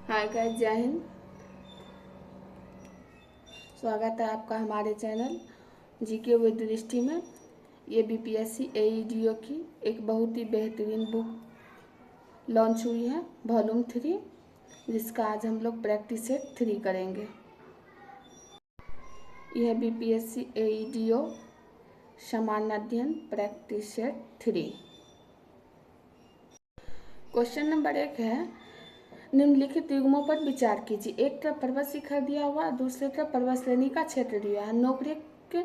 Hi guys, जय हिंद। स्वागत है आपका हमारे चैनल जीके विद दृष्टि में। ये बीपीएससी एईडीओ की एक बहुत ही बेहतरीन बुक लॉन्च हुई है, वॉल्यूम 3, जिसका आज हम लोग प्रैक्टिस सेट 3 करेंगे। यह बीपीएससी एईडीओ सामान्य अध्ययन प्रैक्टिस सेट 3। क्वेश्चन नंबर 1 है, निम्नलिखित युग्मों पर विचार कीजिए। एक तरफ पर्वत शिखर दिया हुआ, दूसरी तरफ पर्वत श्रेणी का क्षेत्र दिया है। नोकरेक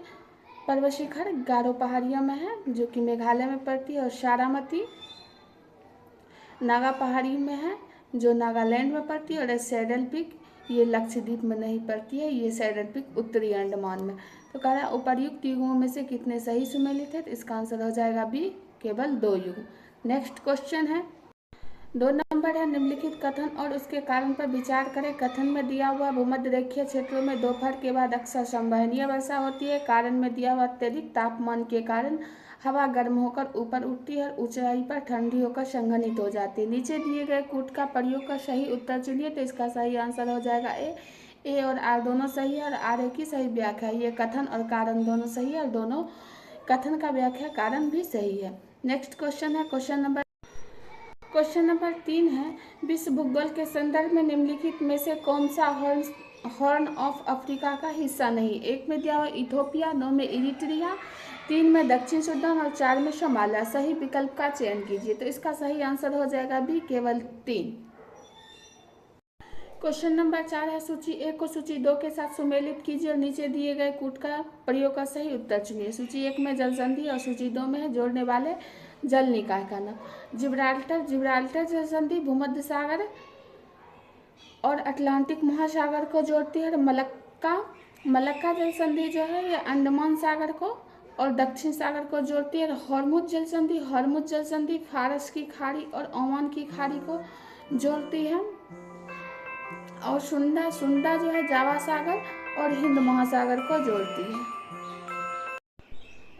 पर्वत शिखर गारो पहाड़ियों में है, जो कि मेघालय में पड़ती है, और सारामती नागा पहाड़ी में है, जो नागालैंड में पड़ती है, और सैडल पीक ये लक्षद्वीप में नहीं पड़ती है, ये सैडल पीक उत्तरी अंडमान में। तो कह रहा है उपर्युक्त युग्मों में से कितने सही सुमेलित है, तो इसका आंसर हो जाएगा बी, केवल 2 युग्म। नेक्स्ट क्वेश्चन है, 2 नंबर है, निम्नलिखित कथन और उसके कारण पर विचार करें। कथन में दिया हुआ भूमध्य रेखीय क्षेत्रों में दोपहर के बाद अक्सर संवहनीय वर्षा होती है। कारण में दिया हुआ अत्यधिक तापमान के कारण हवा गर्म होकर ऊपर उठती है और ऊंचाई पर ठंडी होकर संघनित हो जाती है। नीचे दिए गए कूट का प्रयोग कर सही उत्तर चुनिए, तो इसका सही आंसर हो जाएगा ए और आर दोनों सही है, और आर ए की सही व्याख्या। ये कथन और कारण दोनों सही है, और दोनों कथन का व्याख्या कारण भी सही है। नेक्स्ट क्वेश्चन है, क्वेश्चन नंबर 3 है, विश्व भूगोल के संदर्भ में निम्नलिखित में से कौन सा हॉर्न ऑफ अफ्रीका का हिस्सा नहीं। 1 में दिया हुआ इथोपिया, 2 में इरिट्रिया, 3 में दक्षिण सूडान और 4 में सोमालिया। सही विकल्प का चयन कीजिए, तो इसका सही आंसर हो जाएगा बी, केवल 3। क्वेश्चन नंबर 4 है, सूची 1 को सूची 2 के साथ सुमेलित कीजिए और नीचे दिए गए कूट का प्रयोग कर सही उत्तर चुनिए। सूची 1 में जल संधि और सूची 2 में है जोड़ने वाले जल निकाय का नाम। जिब्राल्टर जल संधि भूमध्य सागर और अटलांटिक महासागर को जोड़ती है। मलक्का जल संधि जो है ये अंडमान सागर को और दक्षिण सागर को जोड़ती है। हॉर्मुज जल संधि फारस की खाड़ी और ओमान की खाड़ी को जोड़ती है। और सुंडा जो है जावा सागर और हिंद महासागर को जोड़ती है।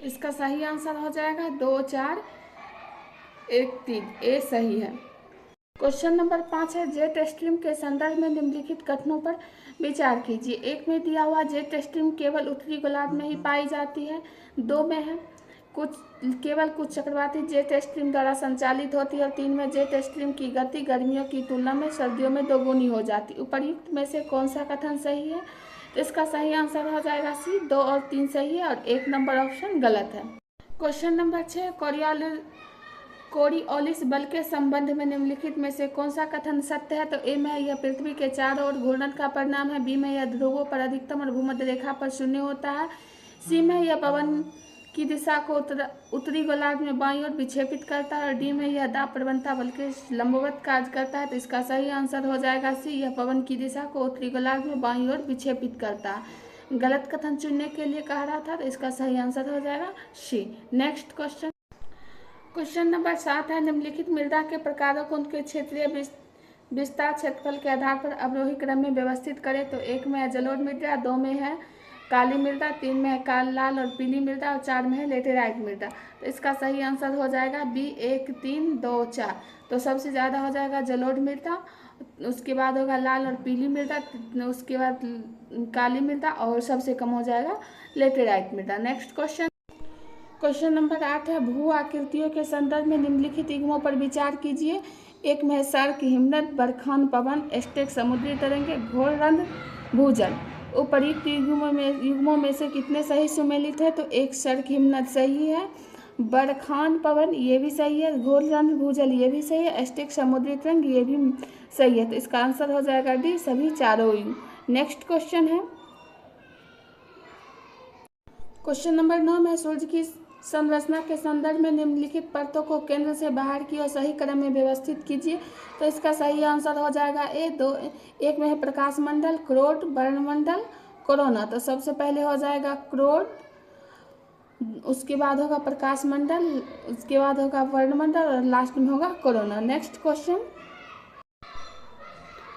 इसका सही आंसर हो जाएगा 2, 4, 1, 3, ए सही है। क्वेश्चन नंबर 5 है, जेट स्ट्रीम के संदर्भ में निम्नलिखित कथनों पर विचार कीजिए। 1 में दिया हुआ जेट स्ट्रीम केवल उत्तरी गोलार्ध में ही पाई जाती है। 2 में है केवल कुछ चक्रवाती जेट स्ट्रीम द्वारा संचालित होती है, और 3 में जेट स्ट्रीम की गति गर्मियों की तुलना में सर्दियों में दोगुनी हो जाती। उपर्युक्त में से कौन सा कथन सही है, तो इसका सही आंसर हो जाएगा सी। 2 और 3 सही है, और 1 नंबर ऑप्शन गलत है। क्वेश्चन नंबर 6, कोरियोलिस बल के संबंध में निम्नलिखित में से कौन सा कथन सत्य है, तो ए में यह पृथ्वी के चारों ओर घूर्णन का परिणाम है। बी में यह ध्रुवों पर अधिकतम और भूमध्य रेखा पर शून्य होता है। सी में यह पवन की दिशा को उत्तरी गोलार्ध में बाईं ओर विक्षेपित करता है, और डी में यह दाब प्रवणता बल के लंबवत कार्य करता है। तो इसका सही आंसर हो जाएगा सी, यह पवन की दिशा को उत्तरी गोलार्ध में बाईं ओर विक्षेपित करता है। गलत कथन चुनने के लिए कह रहा था, तो इसका सही आंसर हो जाएगा सी। नेक्स्ट क्वेश्चन नंबर 7 है, निम्नलिखित मृदा के प्रकारों को उनके क्षेत्रीय विस्तार क्षेत्रफल के आधार पर अवरोही क्रम में व्यवस्थित करें। तो 1 में है जलोढ़ मृदा, 2 में है काली मृदा, 3 में है काल लाल और पीली मृदा, और 4 में है लेटेराइट मृदा। तो इसका सही आंसर हो जाएगा बी, 1, 3, 2, 4। तो सबसे ज़्यादा हो जाएगा जलोढ़ मृदा, उसके बाद होगा लाल और पीली मृदा, उसके बाद काली मृदा, और सबसे कम हो जाएगा लेटेराइट मृदा। नेक्स्ट क्वेश्चन नंबर 8 है, भू आकृतियों के संदर्भ में निम्नलिखित युग्मों पर विचार कीजिए। 1 में है सर्क हिमनद, बरखान पवन, एस्टेक समुद्री तरंगे, घोररंध्र भूजल। उपर्युक्त युग्मों में से कितने सही सुमेलित है, तो 1 सर्क हिमनद सही है, बरखान पवन ये भी सही है, घोररंध्र भूजल ये भी सही है, एस्टेक समुद्री तरंग ये भी सही है। तो इसका आंसर हो जाएगा डी, सभी चारों युग्म। नेक्स्ट क्वेश्चन है, क्वेश्चन नंबर 9 में सूर्य की संरचना के संदर्भ में निम्नलिखित परतों को केंद्र से बाहर की और सही क्रम में व्यवस्थित कीजिए। तो इसका सही आंसर हो जाएगा ए। 1 में है प्रकाश मंडल, क्रोड, वर्णमंडल, कोरोना। तो सबसे पहले हो जाएगा क्रोड, उसके बाद होगा प्रकाश मंडल, उसके बाद होगा वर्णमंडल, और लास्ट में होगा कोरोना। नेक्स्ट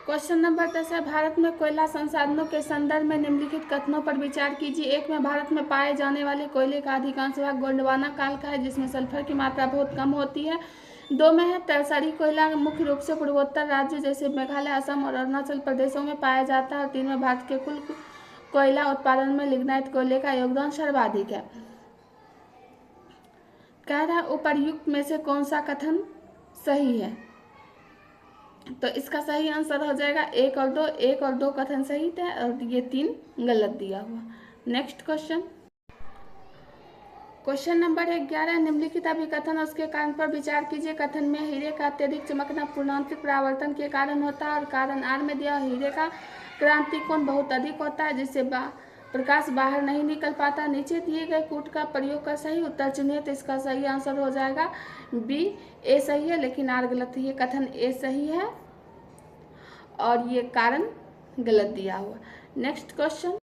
क्वेश्चन नंबर 10 है, भारत में कोयला संसाधनों के संदर्भ में निम्नलिखित कथनों पर विचार कीजिए। 1 में भारत में पाए जाने वाले कोयले का अधिकांश भाग गोंडवाना काल का है, जिसमें सल्फर की मात्रा बहुत कम होती है। दो में है तरसरी कोयला मुख्य रूप से पूर्वोत्तर राज्यों जैसे मेघालय, असम और अरुणाचल प्रदेशों में पाया जाता है। और 3 में भारत के कुल कोयला उत्पादन में लिग्नाइट कोयले का योगदान सर्वाधिक है। कह रहा है उपर्युक्त में से कौन सा कथन सही है, तो इसका सही आंसर हो जाएगा 1 और 2। 1 और 2 कथन सही थे और ये 3 गलत दिया हुआ। नेक्स्ट क्वेश्चन, क्वेश्चन नंबर 11, निम्नलिखित अभिकथन उसके कारण पर विचार कीजिए। कथन में हीरे का अत्यधिक चमकना पूर्णांतरिक परावर्तन के कारण होता है और कारण आर में दिया हीरे का क्रांति कोण बहुत अधिक होता है जिससे प्रकाश बाहर नहीं निकल पाता। नीचे दिए गए कूट का प्रयोग कर सही उत्तर चुनिए, तो इसका सही आंसर हो जाएगा बी, ए सही है लेकिन आर गलत है। ये कथन ए सही है और ये कारण गलत दिया हुआ। नेक्स्ट क्वेश्चन,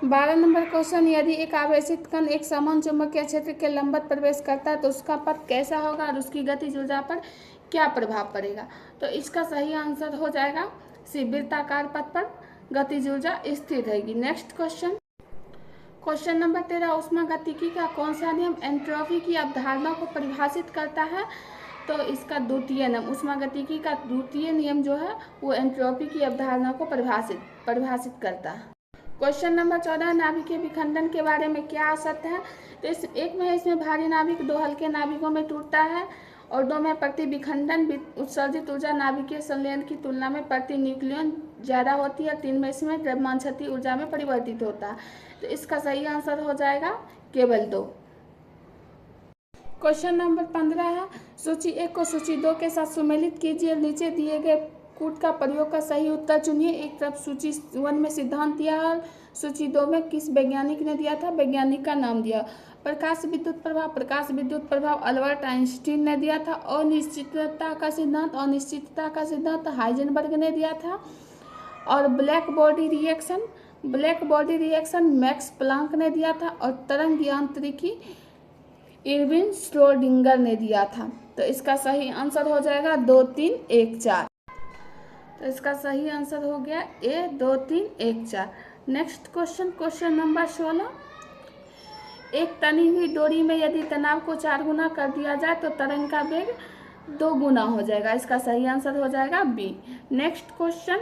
12 नंबर क्वेश्चन, यदि एक आवेशित कण एक समान चुंबकीय क्षेत्र के लंबवत प्रवेश करता है तो उसका पथ कैसा होगा और उसकी गतिज ऊर्जा पर क्या प्रभाव पड़ेगा, तो इसका सही आंसर हो जाएगा सी, वृत्ताकार पथ पर गतिज ऊर्जा स्थिर रहेगी। नेक्स्ट क्वेश्चन, क्वेश्चन नंबर 13, ऊष्मागतिकी का कौन सा नियम एंट्रोपी की अवधारणा को परिभाषित करता है, तो इसका द्वितीय नियम, ऊष्मागतिकी का द्वितीय नियम जो है वो एंट्रोपी की अवधारणा को परिभाषित करता है। क्वेश्चन नंबर 14, नाभिकीय विखंडन के बारे में क्या सत्य है, तो एक में इसमें भारी नाभिक 2 हल्के नाभिकों में टूटता है और 2 में प्रति विखंडन उत्सर्जित ऊर्जा नाभिकीय संलयन की तुलना में प्रति न्यूक्लियन ज़्यादा होती है। 3 में इसमें द्रव्यमान क्षति ऊर्जा में परिवर्तित होता है, तो इसका सही आंसर हो जाएगा केवल 2। क्वेश्चन नंबर 15 है, सूची 1 को सूची 2 के साथ सुमेलित कीजिए, नीचे दिए गए कूट का प्रयोग का सही उत्तर चुनिए। एक तरफ सूची 1 में सिद्धांत दिया है, सूची 2 में किस वैज्ञानिक ने दिया था, वैज्ञानिक का नाम दिया। प्रकाश विद्युत प्रभाव अल्बर्ट आइंस्टीन ने दिया था। अनिश्चितता का सिद्धांत हाइजेनबर्ग ने दिया था। और black body reaction max Planck ने दिया था। और तरंग यांत्रिकी इरविन श्रोडिंगर ने दिया था। तो इसका सही आंसर हो जाएगा 2, 3, 1, 4। तो इसका सही आंसर हो गया ए, 2, 3, 1, 4। नेक्स्ट क्वेश्चन, क्वेश्चन नंबर 16, एक तनी हुई डोरी में यदि तनाव को 4 गुना कर दिया जाए तो तरंग का वेग 2 गुना हो जाएगा, इसका सही आंसर हो जाएगा B. Next question,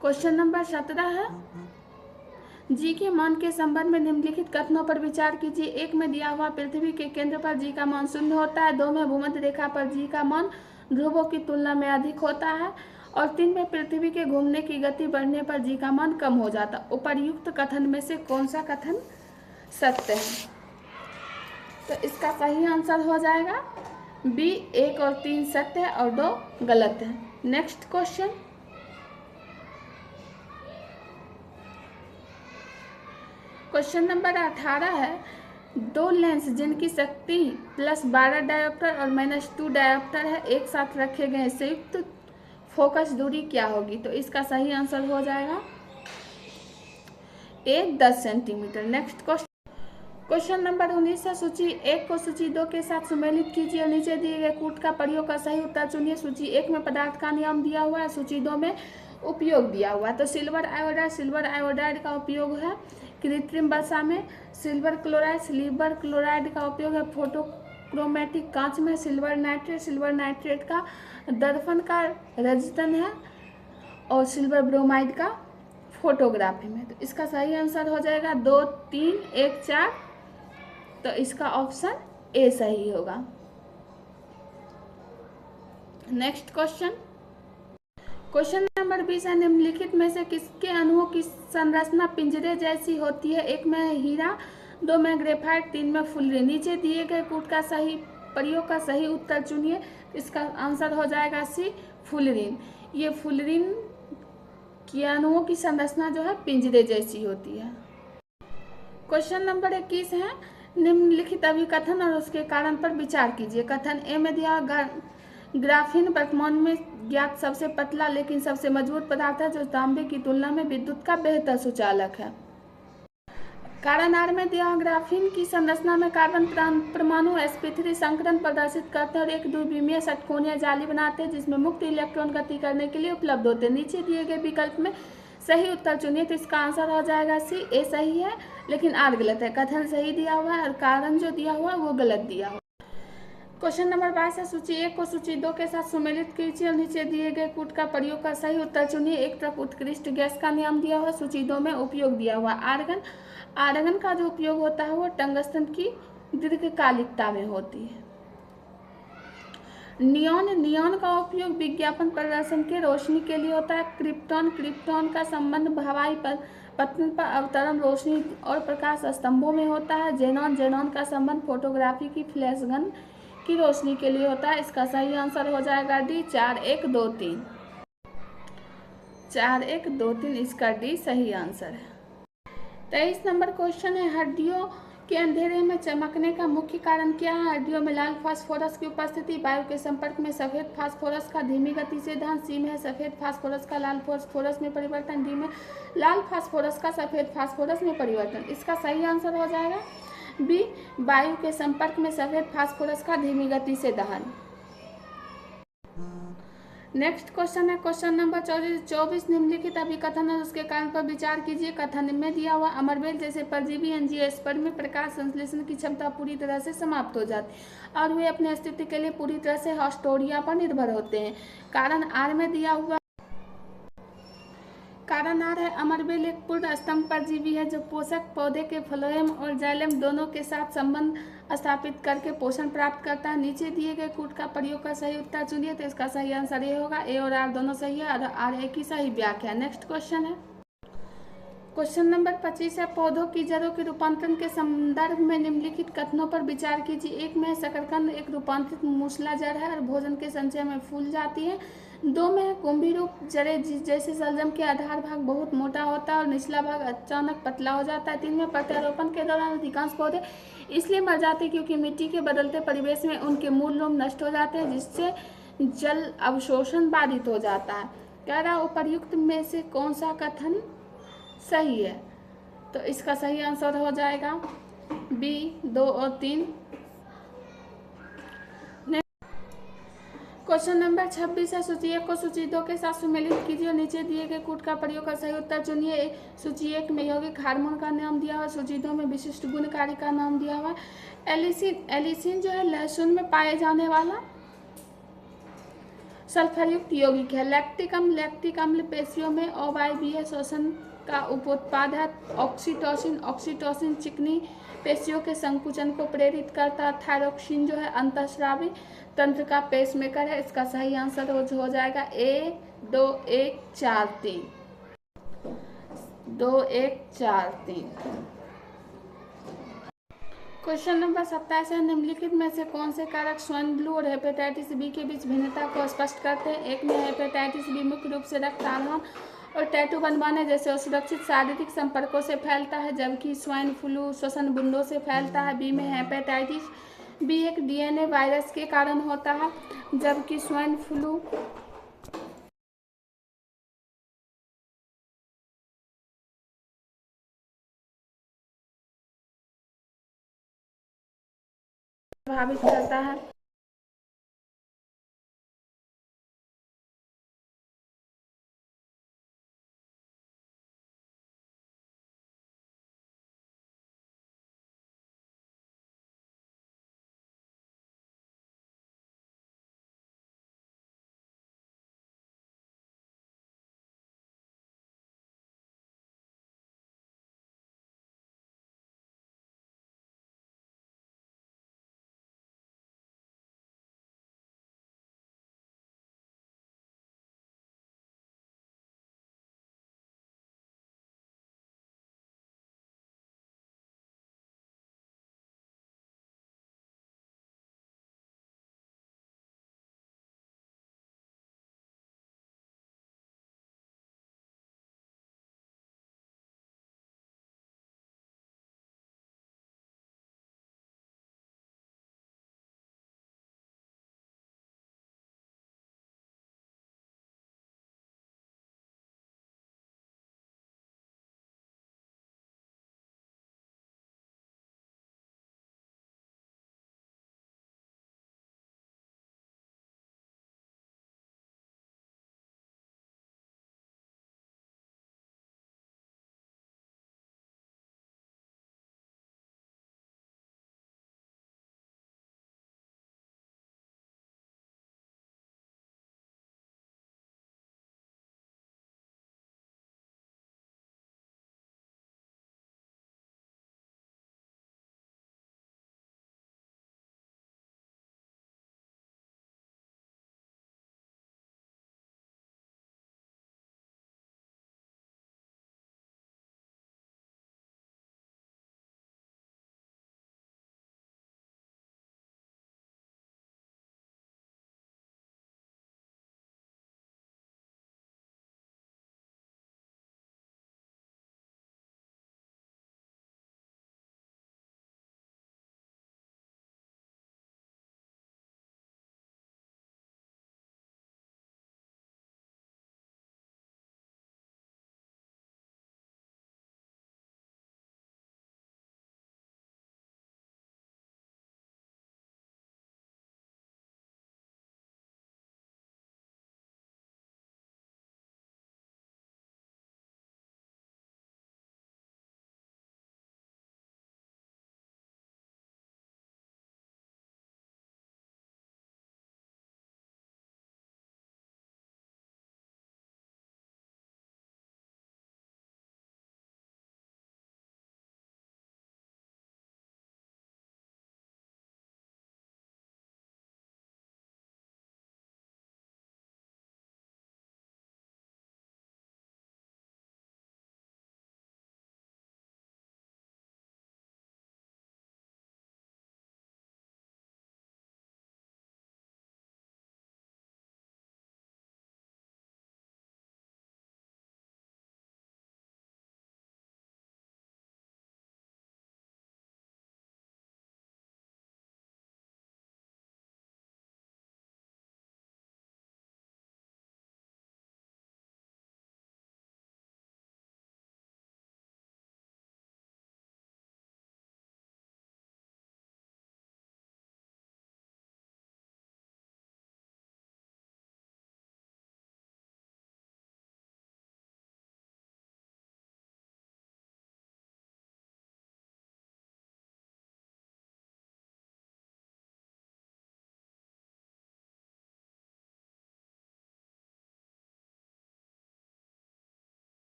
question number 17 है, जी के मान के संबंध में निम्नलिखित कथनों पर विचार कीजिए। 1 में दिया हुआ पृथ्वी के केंद्र पर जी का मान 0 होता है। 2 में भूमध्य रेखा पर जी का मान ध्रुवों की तुलना में अधिक होता है। और 3 में पृथ्वी के घूमने की गति बढ़ने पर जी का मान कम हो जाता। उपर्युक्त कथन में से कौन सा कथन सत्य है, तो इसका सही आंसर हो जाएगा बी, 1 और 3 सत्य है और 2 गलत है। नेक्स्ट क्वेश्चन, क्वेश्चन नंबर 18 है, 2 लेंस जिनकी शक्ति +12 डायोप्टर और -2 डायोप्टर है एक साथ रखे गए संयुक्त फोकस दूरी क्या होगी, तो इसका सही आंसर हो जाएगा ए, 10 सेंटीमीटर। नेक्स्ट क्वेश्चन नंबर 19 है, सूची 1 को सूची 2 के साथ सुमेलित कीजिए और नीचे दिए गए कूट का प्रयोग का सही उत्तर चुनिए। सूची 1 में पदार्थ का नियम दिया हुआ है, सूची 2 में उपयोग दिया हुआ है। तो सिल्वर आयोडाइड का उपयोग है कृत्रिम वर्षा में। सिल्वर क्लोराइड का उपयोग है फोटोक्रोमेटिक कांच में। सिल्वर नाइट्रेट का दर्पण का रजतन है। और सिल्वर ब्रोमाइड का फोटोग्राफी में। तो इसका सही आंसर हो जाएगा 2, 3, 1, 4। तो इसका ऑप्शन ए सही होगा। नेक्स्ट क्वेश्चन नंबर 20 है, निम्नलिखित में से किसके अणुओं की संरचना पिंजरे जैसी होती है। 1 में हीरा, 2 में ग्रेफाइट, 3 में फुलरिन। नीचे दिए गए कूट का सही प्रयोग का सही उत्तर चुनिए। इसका आंसर हो जाएगा सी, फुलरिन। ये फुलरिन की अणुओं की संरचना जो है पिंजरे जैसी होती है। क्वेश्चन नंबर 21 है, निम्नलिखित अभिकथन और उसके कारण पर विचार कीजिए। कथन ए में दिया ग्राफीन वर्तमान में ज्ञात सबसे पतला लेकिन सबसे मजबूत पदार्थ है जो तांबे की तुलना में विद्युत का बेहतर सुचालक है। कारण आर में दिया ग्राफीन की संरचना में कार्बन परमाणु sp3 संकरण प्रदर्शित करते हैं और एक द्विविमीय षटकोणीय जाली बनाते हैं जिसमें मुक्त इलेक्ट्रॉन गति करने के लिए उपलब्ध होते हैं। नीचे दिए गए विकल्प में सही उत्तर चुनिए। तो इसका आंसर हो जाएगा सी, ए सही है लेकिन आर गलत है। कथन सही दिया हुआ है और कारण जो दिया हुआ है वो गलत दिया हुआ है। क्वेश्चन नंबर 22 है, सूची 1 को सूची 2 के साथ सम्मिलित कीजिए और नीचे दिए गए कूट का प्रयोग का सही उत्तर चुनिए। एक तरफ उत्कृष्ट गैस का नाम दिया हुआ, सूची 2 में उपयोग दिया हुआ। आर्गन, आर्गन का जो उपयोग होता है वो टंगस्टन की दीर्घकालिकता में होती है। नियॉन, नियॉन का उपयोग विज्ञापन प्रदर्शन के रोशनी के लिए होता है। क्रिप्टॉन, क्रिप्टॉन का संबंध हवाई पतन पर अवतरण रोशनी और प्रकाश स्तंभों में होता है। जेनॉन, जेनॉन का संबंध फोटोग्राफी की फ्लैश गन की रोशनी के लिए होता है। इसका सही आंसर हो जाएगा डी, 4 1 2 3, 4 1 2 3, इसका डी सही आंसर है। 23 नंबर क्वेश्चन है, हड्डियों के अंधेरे में चमकने का मुख्य कारण क्या है? हड्डियों में लाल फास्फोरस की उपस्थिति, वायु के संपर्क में सफेद फास्फोरस का धीमी गति से दहन, सी में है सफेद फास्फोरस का लाल फास्फोरस में परिवर्तन, डी में लाल फास्फोरस का सफेद फास्फोरस में परिवर्तन। इसका सही आंसर हो जाएगा बी, वायु के संपर्क में सफेद फास्फोरस का धीमी गति से दहन। नेक्स्ट क्वेश्चन है, क्वेश्चन नंबर 24, निम्नलिखित अभिकथन और उसके कारण पर विचार कीजिए। कथन में दिया हुआ, अमरबेल जैसे परजीवी एंजियोस्पर्म में प्रकाश संश्लेषण की क्षमता पूरी तरह से समाप्त हो जाती है और वे अपने अस्तित्व के लिए पूरी तरह से हॉस्टोरिया पर निर्भर होते हैं। कारण आर में दिया हुआ, कारण आर है, अमरबेल एक पूर्ण स्तंभ परजीवी है जो पोषक पौधे के फ्लोएम और जाइलम दोनों के साथ संबंध स्थापित करके पोषण प्राप्त करता है। नीचे दिए गए कूट का प्रयोग का सही उत्तर चुनिए। तो इसका सही आंसर ए होगा, ए और आर दोनों सही है और आर ए की सही व्याख्या। नेक्स्ट क्वेश्चन है, क्वेश्चन नंबर 25 है, पौधों की जड़ों के रूपांतरण के संदर्भ में निम्नलिखित कथनों पर विचार कीजिए। एक में शकरकंद एक रूपांतरित मूसला जड़ है और भोजन के संचय में फूल जाती है। 2 में कुंभी रूप जड़ें जैसे शलजम के आधार भाग बहुत मोटा होता है और निचला भाग अचानक पतला हो जाता है। 3 में प्रत्यारोपण के दौरान अधिकांश पौधे इसलिए मर जाते हैं क्योंकि मिट्टी के बदलते परिवेश में उनके मूल रोम नष्ट हो जाते हैं जिससे जल अवशोषण बाधित हो जाता है। कह रहा उपर्युक्त में से कौन सा कथन सही है? तो इसका सही आंसर हो जाएगा बी, 2 और 3। क्वेश्चन नंबर 26 है, सूची 1 को सूची 2 के साथ सम्मिलित कीजिए और नीचे दिए गए कूट का प्रयोग कर सही उत्तर चुनिए। सूची 1 में यौगिक हार्मोन का नाम दिया हुआ, सूची 2 में विशिष्ट गुणकारी का नाम दिया हुआ। एलिसिन, एलिसिन जो है लहसुन में पाए जाने वाला सल्फरयुक्त यौगिक है। लैक्टिक अम्ल, लैक्टिक अम्ल पेशियों में अवायवीय शोषण का उपोत्पाद है। ऑक्सीटोसिन, ऑक्सीटोसिन चिकनी पेशियों के संकुचन को प्रेरित करता है। थायरोक्सिन जो है अंतःस्रावी तंत्र का पेसमेकर है। इसका सही आंसर हो जाएगा ए, 2 1 4 3, 2 1 4 3। क्वेश्चन नंबर 27 है, निम्नलिखित में से कौन से कारक स्वाइन फ्लू और हेपेटाइटिस बी के बीच भिन्नता को स्पष्ट करते हैं? एक में हेपेटाइटिस बी मुख्य रूप से रक्त आरोहण और टैटू बनवाने जैसे असुरक्षित शारीरिक संपर्कों से फैलता है, जबकि स्वाइन फ्लू श्वसन बूंदों से फैलता है। बी में हेपेटाइटिस बी एक डीएनए वायरस के कारण होता है, जबकि स्वाइन फ्लू प्रभावित करता है।